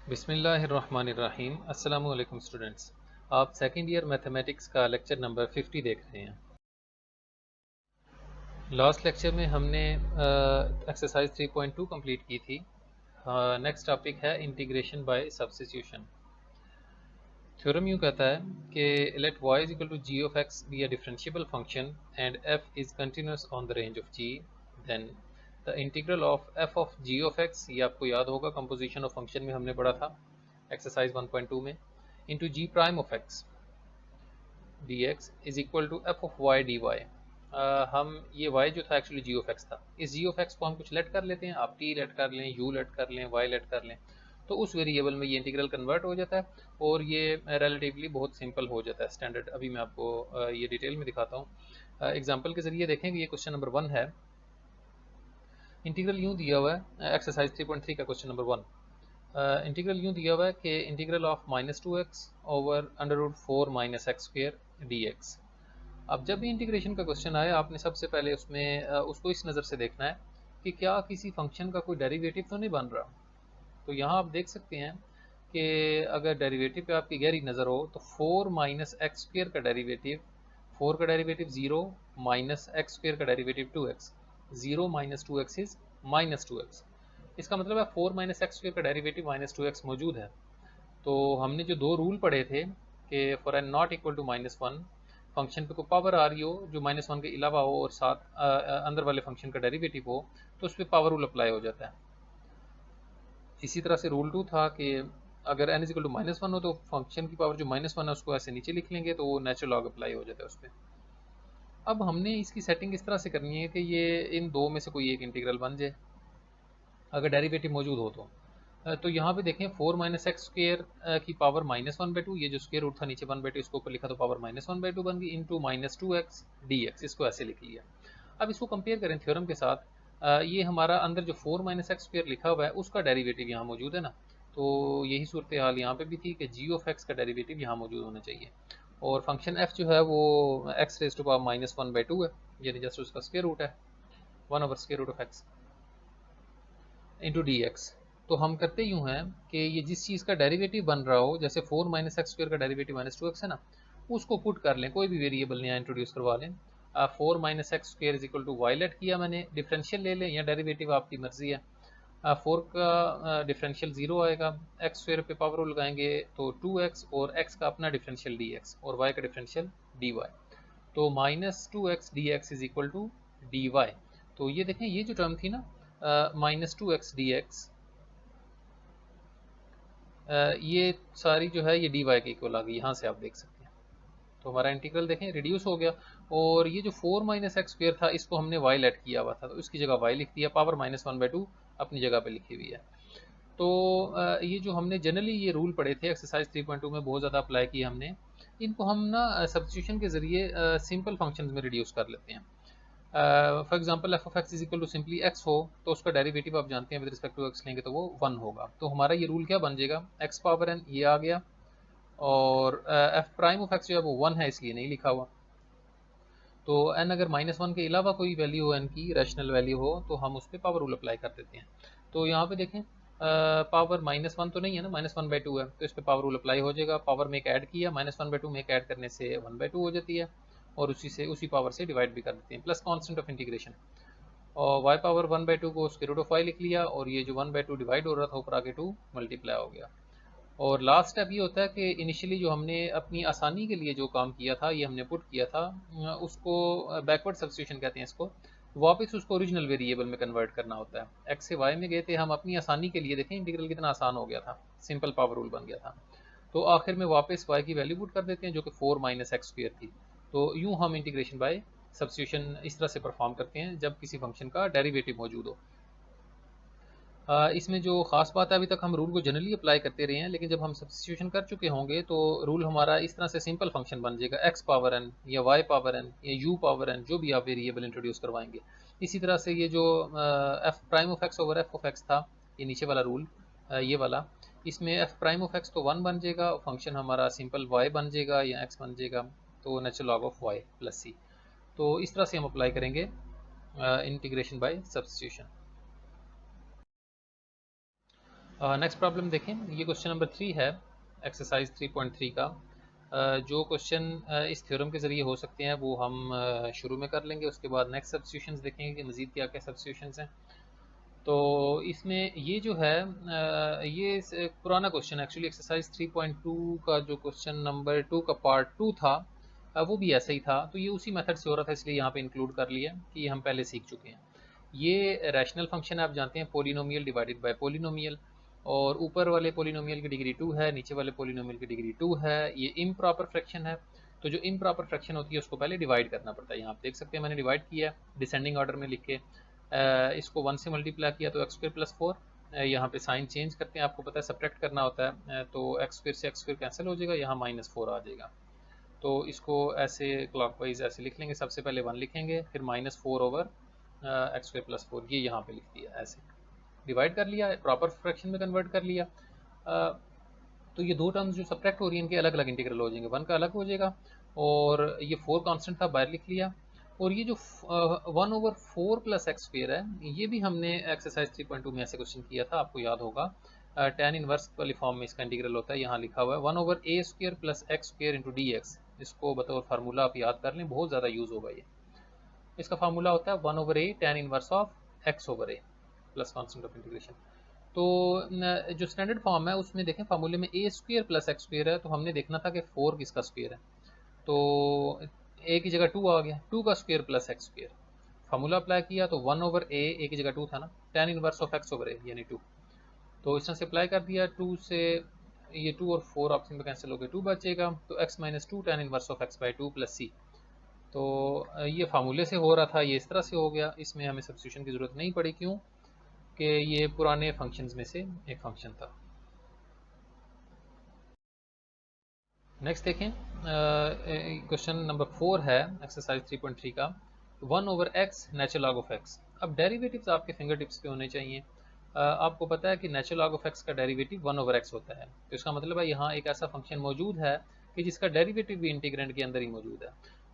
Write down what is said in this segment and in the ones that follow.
बिस्मिल्लाहिर्रहमानिर्रहीम। अस्सलामु अलैकुम स्टूडेंट्स, आप सेकेंड ईयर मैथमेटिक्स का लेक्चर नंबर 50 देख रहे हैं। लास्ट लेक्चर में हमने एक्सरसाइज 3.2 कंप्लीट की थी। नेक्स्ट टॉपिक है इंटीग्रेशन बाय सब्स्टिट्यूशन। थ्योरम यूँ कहता है कि let y is equal to g of x be a differentiable function and f is continuous on the range of g, then the integral of f of g of x, ये आपको याद होगा composition of function में हमने पढ़ा था exercise 1.2 में, into g prime of x dx is equal to f of y dy। हम ये y जो था एक्चुअली g ऑफ x था, इस g ऑफ x को हम कुछ लेट कर लेते हैं, आप t लेट कर लें, u लेट कर लें, y लेट कर लें, तो उस वेरिएबल में ये इंटीग्रल कन्वर्ट हो जाता है और ये रिलेटिवली बहुत सिंपल हो जाता है स्टैंडर्ड। अभी मैं आपको ये डिटेल में दिखाता हूँ एग्जांपल के जरिए। देखेंगे ये क्वेश्चन नंबर 1 है। इंटीग्रल यूँ दिया हुआ है, एक्सरसाइज 3.3 का क्वेश्चन नंबर 1। इंटीग्रल यूँ दिया हुआ है कि integral of -2x over √4 - x square dx। अब जब भी इंटीग्रेशन का क्वेश्चन आए, आपने सबसे पहले उसमें उसको इस नज़र से देखना है कि क्या किसी फंक्शन का कोई डेरिवेटिव तो नहीं बन रहा। तो यहाँ आप देख सकते हैं कि अगर डेरिवेटिव पे आपकी गहरी नज़र हो तो 4 - x स्क्वेयर का डेरिवेटिव, 4 का डेरिवेटिव 0 माइनस x स्क्वेयर का derivative 2x, 0 - 2x is -2x। इसका मतलब है 4 - x स्क्वेयर का डेरिवेटिव -2x मौजूद है। तो हमने जो दो रूल पढ़े थे कि for n not equal to -1, function पे कोई पावर आ रही हो जो -1 के अलावा हो और साथ अंदर वाले फंक्शन का डेरिवेटिव हो, तो उस पर पावर रूल अप्लाई हो जाता है। इसी तरह से रूल 2 था कि अगर n इक्वल टू -1 हो तो फंक्शन की पावर जो -1 है उसको ऐसे नीचे लिख लेंगे तो वो नेचुरल लॉग अप्लाई हो जाता है उस पर। अब हमने इसकी सेटिंग इस तरह से करनी है कि ये इन दो में से कोई एक इंटीग्रल बन जाए अगर डेरिवेटिव मौजूद हो तो यहाँ पे देखें 4 - x स्क्वेयर की पावर -1/2, ये जो स्क्वेयर रूट था नीचे 1/2, इसको ऊपर लिखा तो पावर -1/2 बन गई, इंटू -2x dx, इसको ऐसे लिख लिया। अब इसको कंपेयर करें थ्योरम के साथ, ये हमारा अंदर जो 4 - x स्क्वेयर लिखा हुआ है उसका डेरिवेटिव यहाँ मौजूद है ना, तो यही सूरत हाल यहाँ पे भी थी कि g ऑफ x का डेरिवेटिव यहाँ मौजूद होना चाहिए। और फंक्शन f जो है वो x रेज़ टू पावर -1/2 है, यानी जस्ट उसका स्क्वेयर रूट है 1/√x इंटू डी एक्स। तो हम करते यूँ हैं कि ये जिस चीज़ का डेरिवेटिव बन रहा हो, जैसे 4 - x स्क्वेयर का डेरिवेटिव -2x है ना, उसको पुट कर लें, कोई भी वेरिएबल नया इंट्रोड्यूस करवा लें। 4 - x square is equal to y let किया मैंने, डिफरेंशियल ले लें या डेरिवेटिव आपकी मर्जी है। 4 का डिफरेंशियल 0 आएगा, x स्क्वेयर पे पावर रूल लगाएंगे तो 2x, और x का अपना डिफरेंशियल dx और y का डिफरेंशियल dy, तो -2x dx is equal to dy। तो ये देखें, ये जो टर्म थी ना -2x dx, ये सारी जो है ये dy के इक्वल आ गई, यहाँ से आप देख सकते हैं। तो हमारा इंटीग्रल देखें रिड्यूस हो गया, और ये जो 4 - x स्क्वेयर था इसको हमने y लेट किया हुआ था तो इसकी जगह y लिख दिया, पावर -1/2 अपनी जगह पे लिखी हुई है। तो ये जो हमने जनरली ये रूल पढ़े थे एक्सरसाइज 3.2 में बहुत ज़्यादा अप्लाई किए हमने, इनको हम ना सब्स्टिट्यूशन के ज़रिए सिंपल फंक्शंस में रिड्यूस कर लेते हैं। For example f of x is equal to simply x हो तो उसका डेरिवेटिव आप जानते हैं विद रिस्पेक्ट टू एक्स लेंगे तो वो 1 होगा। तो हमारा ये रूल क्या बन जाएगा, एक्स पावर एन ये आ गया, और एफ प्राइम ऑफ एक्स जो है वो 1 है इसलिए नहीं लिखा हुआ। तो एन अगर -1 के अलावा कोई वैल्यू हो, एन की रैशनल वैल्यू हो, तो हम उस पर पावर रूल अप्लाई कर देते हैं। तो यहाँ पे देखें पावर -1 तो नहीं है ना, -1/2 है, तो इस पर पावर रूल अप्लाई हो जाएगा। पावर में एक ऐड किया, -1/2 में एक ऐड करने से 1/2 हो जाती है, और उसी पावर से डिवाइड भी कर देते हैं, प्लस कॉन्स्टेंट ऑफ इंटीग्रेशन। और y पावर 1/2 को स्क्वायर रूट ऑफ y लिख लिया, और ये जो 1/2 डिवाइड हो रहा था ऊपर आके 2 मल्टीप्लाई हो गया। और लास्ट स्टेप ये होता है कि इनिशियली जो हमने अपनी आसानी के लिए जो काम किया था, ये हमने पुट किया था, उसको बैकवर्ड सब्स्टिट्यूशन कहते हैं इसको, वापस उसको ओरिजिनल वेरिएबल में कन्वर्ट करना होता है। x से y में गए थे हम अपनी आसानी के लिए, देखें इंटीग्रल कितना आसान हो गया था, सिंपल पावर रूल बन गया था। तो आखिर में वापस y की वैल्यू पुट कर देते हैं जो कि 4 - x स्क्वेयर थी। तो यूँ हम इंटीग्रेशन बाय सब्स्टिट्यूशन इस तरह से परफॉर्म करते हैं जब किसी फंक्शन का डेरिवेटिव मौजूद हो। इसमें जो ख़ास बात है, अभी तक हम रूल को जनरली अप्लाई करते रहे हैं, लेकिन जब हम सब्स्टिट्यूशन कर चुके होंगे तो रूल हमारा इस तरह से सिंपल फंक्शन बन जाएगा, x पावर n या y पावर n या u पावर n, जो भी आप वेरिएबल इंट्रोड्यूस करवाएंगे। इसी तरह से ये जो f prime of x over f of x था, ये नीचे वाला रूल, ये वाला, इसमें f प्राइम ऑफ x तो 1 बन जाएगा, फंक्शन हमारा सिंपल y बन जाएगा या x बन जाएगा, तो natural log of y plus c। तो इस तरह से हम अप्लाई करेंगे integration by substitution. Next problem देखें, ये क्वेश्चन नंबर 3 है एक्सरसाइज 3.3 का। जो क्वेश्चन इस थ्योरम के ज़रिए हो सकते हैं वो हम शुरू में कर लेंगे, उसके बाद नेक्स्ट सब्स्टिट्यूशंस देखेंगे कि मज़ीद क्या क्या सब्स्टिट्यूशंस हैं। तो इसमें ये जो है ये पुराना क्वेश्चन एक्चुअली एक्सरसाइज 3.2 का जो क्वेश्चन नंबर 2 का पार्ट 2 था वो भी ऐसा ही था, तो ये उसी मेथड से हो रहा था, इसलिए यहाँ पे इंक्लूड कर लिया कि ये हम पहले सीख चुके हैं। ये रैशनल फंक्शन आप जानते हैं, पोलिनोमियल डिवाइडेड बाय पोलिनोमियल, और ऊपर वाले पोलिनोमियल की डिग्री 2 है, नीचे वाले पोलिनोमियल की डिग्री 2 है। ये इम्प्रॉपर फ्रैक्शन है, तो जो इम्प्रॉपर फ्रैक्शन होती है उसको पहले डिवाइड करना पड़ता है। यहाँ आप देख सकते हैं मैंने डिवाइड किया डिसेंडिंग ऑर्डर में लिख के। इसको 1 से मल्टीप्लाई किया तो एक्स स्क्वायर प्लस 4, यहाँ पे साइन चेंज करते हैं, आपको पता है सब्ट्रैक्ट करना होता है, तो एक्स स्क्वायर से एक्स स्क्वायर कैंसिल हो जाएगा, यहाँ -4 आ जाएगा। तो इसको ऐसे क्लॉकवाइज ऐसे लिख लेंगे, सबसे पहले 1 लिखेंगे, फिर -4 ओवर एक्स स्क्वायर प्लस 4, ये यहाँ पे लिख दिया, ऐसे डिवाइड कर लिया, प्रॉपर फ्रैक्शन में कन्वर्ट कर लिया। तो ये दो टर्म्स जो सब्ट्रैक्ट हो रही हैं इनके अलग अलग इंटीग्रल हो जाएंगे, 1 का अलग हो जाएगा, और ये 4 कांस्टेंट था बाहर लिख लिया। और ये जो 1/4 प्लस एक्स स्क्वायर है, ये भी हमने एक्सरसाइज 3.2 में ऐसे क्वेश्चन किया था, आपको याद होगा। tan इनवर्स वाली फॉर्म में इसका इंटीग्रल होता है, यहाँ लिखा हुआ है 1/a² plus x square into d x. इसको बतौर फार्मूला आप याद कर लें, बहुत ज़्यादा यूज़ होगा ये। इसका फार्मूला होता है 1/a tan inverse of x/a plus constant of integration. तो जो स्टैंडर्ड फॉर्म है उसमें देखें फार्मूले में a square plus x square है, तो हमने देखना था कि 4 किसका स्क्वायर है, तो a की जगह 2 आ गया, 2 का square plus x square. Formula apply किया तो 1/a की जगह 2 था ना, tan इनवर्स ऑफ x/a यानी 2, तो इस तरह से अप्लाई कर दिया। 2 से ये 2 और 4 ऑप्शन में कैंसिल हो गए, 2 बचेगा, तो x - 2 tan inverse of x/2 plus c। तो ये फार्मूले से हो रहा था, ये इस तरह से हो गया, इसमें हमें सब्स्टिट्यूशन की ज़रूरत नहीं पड़ी, क्यों कि ये पुराने फंक्शंस में से एक फंक्शन था। नेक्स्ट देखें, क्वेश्चन नंबर 4 है एक्सरसाइज 3.3 का, 1/x natural log of x। अब डेरिवेटिव्स आपके फिंगर टिप्स पे होने चाहिए। आपको पता है कि नेचुरल लॉग ऑफ x का डेरिवेटिव 1/x होता है, तो इसका मतलब है यहाँ एक ऐसा फंक्शन मौजूद है कि जिसका डेरिवेटिव भी इंटीग्रेंड के अंदर ही मौजूद है।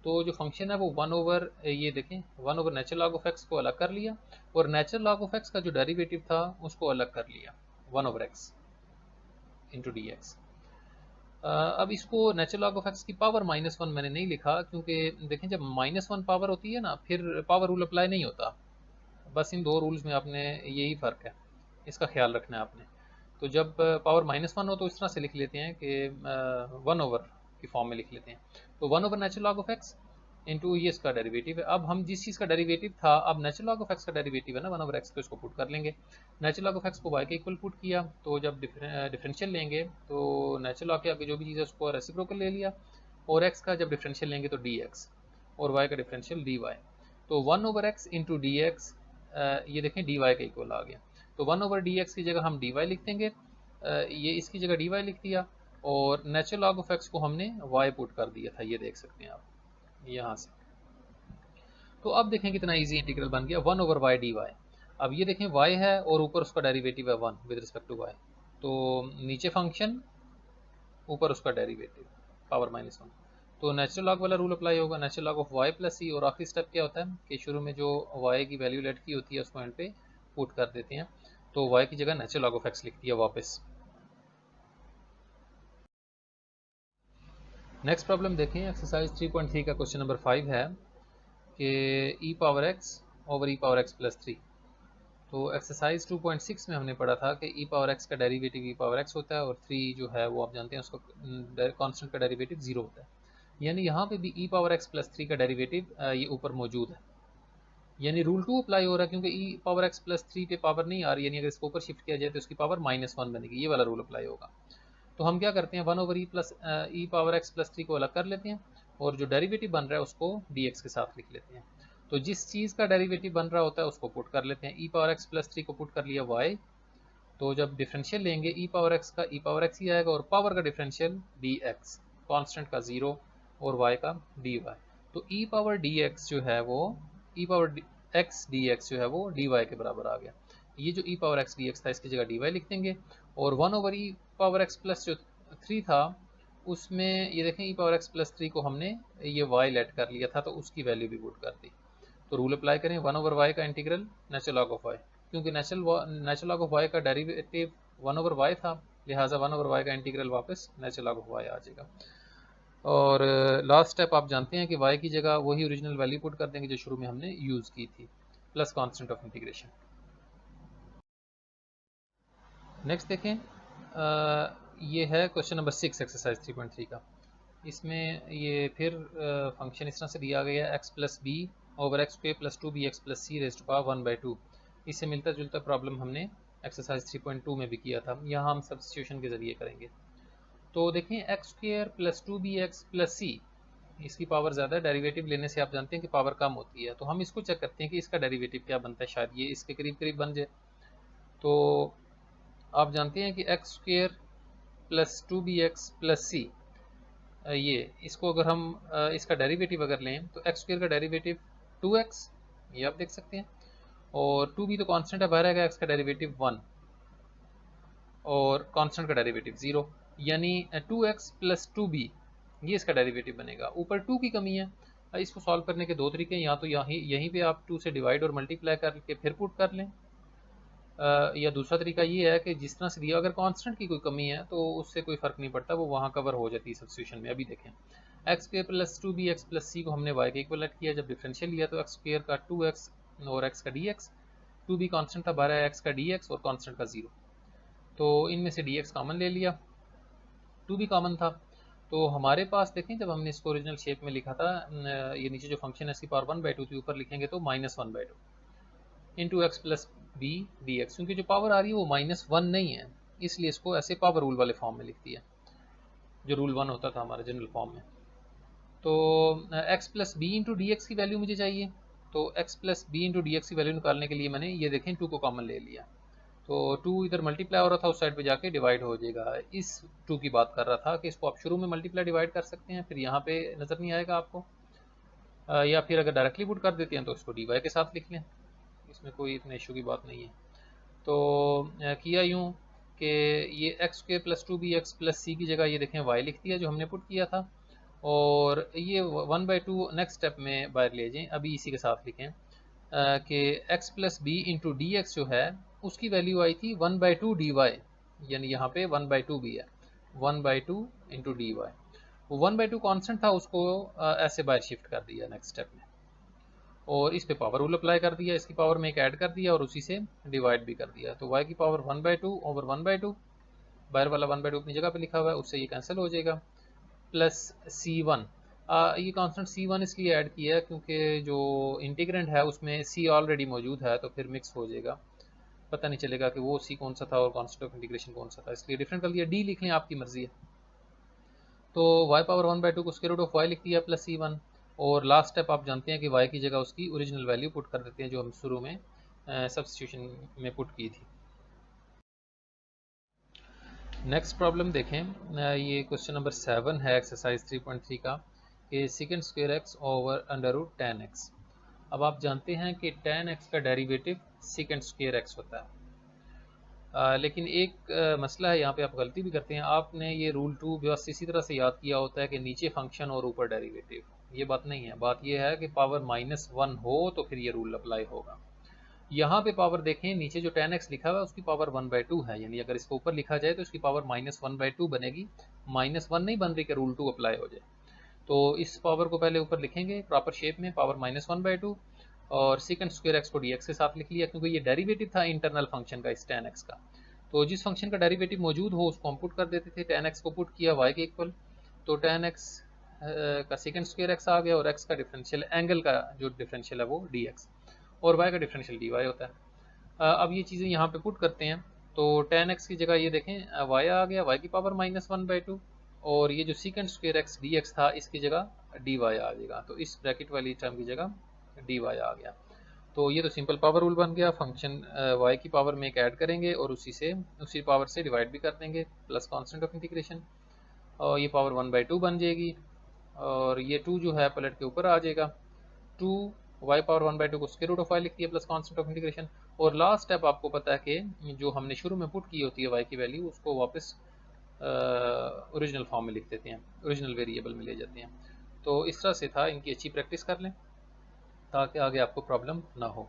तो जो फंक्शन है वो 1/, ये देखें 1/ नेचुरल लॉग ऑफ x को अलग कर लिया, और नेचुरल लॉग ऑफ x का जो डेरिवेटिव था उसको अलग कर लिया, 1/x इंटू डी एक्स। अब इसको नेचुरल लॉग ऑफ एक्स की पावर -1 मैंने नहीं लिखा, क्योंकि देखें जब -1 पावर होती है ना, फिर पावर रूल अप्लाई नहीं होता। बस इन दो रूल्स में आपने यही फ़र्क है, इसका ख्याल रखना है आपने। तो जब पावर -1 हो तो इस तरह से लिख लेते हैं कि 1/, की फॉर्म में लिख लेते हैं। तो 1/, natural log of x into ये इसका डेरिवेटिव है। अब हम जिस चीज़ का डेरिवेटिव था, अब नेचुरल लॉग ऑफ एक्स का डेरिवेटिव है ना 1/x, तो इसको पुट कर लेंगे। नेचुरल लॉग ऑफ एक्स को y के इक्वल पुट किया, तो जब डिफरेंशियल लेंगे तो नेचुरल लॉग के आगे जो भी चीज़ है उसको रेसिप्रोकल ले लिया, और x का जब डिफरेंशियल लेंगे तो dx, और y का डिफरेंशियल dy। तो 1/x इंटू डी एक्स, ये देखें dy का इक्वल आ गया, तो 1/dx की जगह हम dy लिख देंगे, ये इसकी जगह dy लिख दिया, और नेचुरल लॉग ऑफ एक्स को हमने y पुट कर दिया था, ये देख सकते हैं आप यहाँ से। तो अब देखें कितना इजी इंटीग्रल बन गया, 1/y dy। अब ये देखें y है और ऊपर उसका डेरिवेटिव है 1 विद रिस्पेक्ट टू y, तो नीचे फंक्शन ऊपर उसका डेरिवेटिव पावर -1, तो नेचुरल लॉग वाला रूल अप्लाई होगा, natural log of y plus c। और आखिरी स्टेप क्या होता है कि शुरू में जो y की वैल्यू लेट की होती है उसको एंड पे पुट कर देते हैं, तो y की जगह नेचुरल लॉग ऑफ x लिख दिया वापस। नेक्स्ट प्रॉब्लम देखें, एक्सरसाइज 3.3 का क्वेश्चन नंबर 5 है कि e⁻x ओवर e⁻x प्लस 3। तो एक्सरसाइज 2.6 में हमने पढ़ा था कि e⁻x का डेरिवेटिव e⁻x होता है, और 3 जो है वो आप जानते हैं उसका कांस्टेंट का डेरिवेटिव 0 होता है। यानी यहाँ पे भी e⁻x प्लस 3 का डेरिवेटिव ये ऊपर मौजूद है, यानी रूल 2 अप्लाई हो रहा है, क्योंकि e⁻x प्लस 3 पे पावर नहीं आ रही, यानी अगर इसको ऊपर शिफ्ट किया जाए तो इसकी पावर -1 बनेगी, ये वाला रूल अप्लाई होगा। तो हम क्या करते हैं, 1/e⁻x प्लस 3 को अलग कर लेते हैं, और जो डेरिवेटिव बन रहा है उसको dx के साथ लिख लेते हैं। तो जिस चीज़ का डेरिवेटिव बन रहा होता है उसको पुट कर लेते हैं, e⁻x प्लस 3 को पुट कर लिया y, तो जब डिफरेंशियल लेंगे e⁻x का e⁻x ही आएगा, और पावर का डिफरेंशियल dx, कांस्टेंट का 0 और y का dy। तो e⁻dx जो है वो e⁻x dx जो है वो dy के बराबर आ गया। ये जो e⁻x dx था इसकी जगह dy लिख देंगे, और 1/e⁻x प्लस जो 3 था उसमें ये देखें e⁻x प्लस 3 को हमने ये y लेट कर लिया था, तो उसकी वैल्यू भी पुट कर दी। तो रूल अप्लाई करें, 1/y का integral natural log of y, क्योंकि नेचुरल लॉग ऑफ y का डेरिवेटिव 1/y था, लिहाजा 1/y का इंटीग्रल वापस नेचुरल लॉग ऑफ y आ जाएगा। और लास्ट स्टेप आप जानते हैं कि y की जगह वही ओरिजिनल वैल्यू पुट कर देंगे जो शुरू में हमने यूज़ की थी, plus constant of integration. Next देखें, ये है क्वेश्चन नंबर 6 एक्सरसाइज 3.3 का। इसमें ये फिर फंक्शन इस तरह से दिया गया है x plus b over x square plus 2bx plus c raised to power 1/2। इससे मिलता जुलता प्रॉब्लम हमने एक्सरसाइज 3.2 में भी किया था, यहाँ हम सब्स्टिट्यूशन के ज़रिए करेंगे। तो देखें x square plus 2bx plus c, इसकी पावर ज़्यादा है, डेरिवेटिव लेने से आप जानते हैं कि पावर कम होती है, तो हम इसको चेक करते हैं कि इसका डेरिवेटिव क्या बनता है, शायद ये इसके करीब करीब बन जाए। तो आप जानते हैं कि x square plus 2bx plus c, ये इसको अगर हम इसका डेरिवेटिव अगर लें तो एक्स स्क्वायर का डेरिवेटिव 2x, ये आप देख सकते हैं, और 2b तो कांस्टेंट है, बाहर आएगा, एक्स का डेरिवेटिव 1 और कांस्टेंट का डेरिवेटिव 0, यानी 2x प्लस 2b ये इसका डेरिवेटिव बनेगा। ऊपर 2 की कमी है, इसको सॉल्व करने के दो तरीके हैं, या तो यहीं पे आप 2 से डिवाइड और मल्टीप्लाई करके फिर पुट कर लें, या दूसरा तरीका ये है कि जिस तरह से दिया, अगर कांस्टेंट की कोई कमी है तो उससे कोई फ़र्क नहीं पड़ता, वो वहाँ कवर हो जाती है सब्स्टिट्यूशन में। अभी देखें, x square plus 2bx plus c को हमने y के इक्वलेंट किया, जब डिफरेंशियल लिया तो एक्स स्क्वायर का 2x और x का dx, 2b कांस्टेंट था, 12 x का dx और कांस्टेंट का 0, तो इनमें से dx कॉमन ले लिया, 2b कॉमन था, तो हमारे पास देखें जब हमने इसको ओरिजिनल शेप में लिखा था, ये नीचे जो फंक्शन है इसकी पावर 1/2 थी, ऊपर लिखेंगे तो -1/2 into x plus b d x, क्योंकि जो पावर आ रही है वो -1 नहीं है, इसलिए इसको ऐसे पावर रूल वाले फॉर्म में लिख दिया, जो रूल 1 होता था हमारे जनरल फॉर्म में। तो x plus b into d x की वैल्यू मुझे चाहिए, तो x plus b into d x की वैल्यू निकालने के लिए मैंने ये देखें 2 को कॉमन ले लिया, तो 2 इधर मल्टीप्लाई हो रहा था, उस साइड पे जाके डिवाइड हो जाएगा। इस 2 की बात कर रहा था कि इसको आप शुरू में मल्टीप्लाई डिवाइड कर सकते हैं, फिर यहाँ पे नज़र नहीं आएगा आपको, या फिर अगर डायरेक्टली पुट कर देते हैं तो इसको डी वाई के साथ लिख लें, इसमें कोई इतने इशू की बात नहीं है। तो किया यूँ कि ये x square plus 2bx plus c की जगह ये देखें y लिख दिया जो हमने पुट किया था, और ये 1/2 नेक्स्ट स्टेप में बाहर ले जाएं, अभी इसी के साथ लिखें कि x plus b into d x जो है उसकी वैल्यू आई थी 1/2 dy, यानी यहाँ पे 1/2 भी है, 1/2 इंटू डी वाई, 1/2 कॉन्स्टेंट था, उसको ऐसे बाहर शिफ्ट कर दिया नेक्स्ट स्टेप में, और इस पे पावर रूल अप्लाई कर दिया, इसकी पावर में एक ऐड कर दिया और उसी से डिवाइड भी कर दिया, तो y की पावर 1/2 ओवर 1/2, बाहर वाला 1/2 अपनी जगह पे लिखा हुआ है, उससे ये कैंसिल हो जाएगा, प्लस c1, ये कांस्टेंट c1 इसलिए ऐड किया है क्योंकि जो इंटीग्रेंट है उसमें c ऑलरेडी मौजूद है, तो फिर मिक्स हो जाएगा, पता नहीं चलेगा कि वो c कौन सा था और कांस्टेंट ऑफ इंटीग्रेशन कौन सा था, इसलिए डिफरेंट कर दिया। d लिख लें, आपकी मर्जी है, तो y पावर 1/2 को स्क्वायर रूट ऑफ y लिख दिया प्लस c1, और लास्ट स्टेप आप जानते हैं कि y की जगह उसकी ओरिजिनल वैल्यू पुट कर देते हैं जो हम शुरू में सब्स्टिट्यूशन में पुट की थी। नेक्स्ट प्रॉब्लम देखें, ये क्वेश्चन नंबर 7 है एक्सरसाइज 3.3 का, कि second square x over under root tan x। अब आप जानते हैं कि tan x का डेरिवेटिव सेकंड स्क्वायर एक्स होता है, लेकिन एक मसला है, यहाँ पे आप गलती भी करते हैं, आपने ये रूल 2 बस इसी तरह से याद किया होता है कि नीचे फंक्शन और ऊपर डेरिवेटिव, ये बात नहीं है, बात ये है कि पावर -1 हो तो फिर ये रूल अप्लाई होगा। यहाँ पे पावर देखें, नीचे जो tan x लिखा हुआ है उसकी पावर 1/2 है, यानी अगर इसको ऊपर लिखा जाए तो इसकी पावर -1/2 बनेगी, -1 नहीं बन रही कि रूल 2 अप्लाई हो जाए, तो इस पावर को पहले ऊपर लिखेंगे प्रॉपर शेप में, पावर -1/2, और सेकंड स्क्वायर एक्स को डी एक्स के साथ लिख लिया, क्योंकि ये डेरिवेटिव था इंटरनल फंक्शन का इस tan x का, तो जिस फंक्शन का डेरिवेटिव मौजूद हो उसको हम पुट कर देते थे, tan x को पुट किया y के इक्वल, तो tan x का सेकंड स्क्वायर x आ गया, और x का डिफरेंशियल एंगल का जो डिफरेंशियल है वो dx, और y का डिफरेंशियल dy होता है। अब ये चीज़ें यहाँ पे पुट करते हैं, तो tan x की जगह ये देखें y आ गया, y की पावर -1/2, और ये जो सेकंड स्क्वायर एक्स dx था इसकी जगह dy आ जाएगा, तो इस ब्रैकेट वाली टर्म की जगह dy आ गया, तो ये तो सिंपल पावर रूल बन गया, फंक्शन y की पावर में एक ऐड करेंगे और उसी पावर से डिवाइड भी कर देंगे, प्लस कांस्टेंट ऑफ इंटीग्रेशन, और ये पावर 1/2 बन जाएगी, और ये 2 जो है पलट के ऊपर आ जाएगा, 2 y पावर 1/2 को स्क्वायर रूट ऑफ y लिख दिया प्लस कांस्टेंट ऑफ इंटीग्रेशन, और लास्ट स्टेप आपको पता है कि जो हमने शुरू में पुट की होती है y की वैल्यू, उसको वापस ओरिजिनल फॉर्म में लिख देते हैं, ओरिजिनल वेरिएबल में ले जाते हैं। तो इस तरह से था, इनकी अच्छी प्रैक्टिस कर लें ताकि आगे आपको प्रॉब्लम ना हो।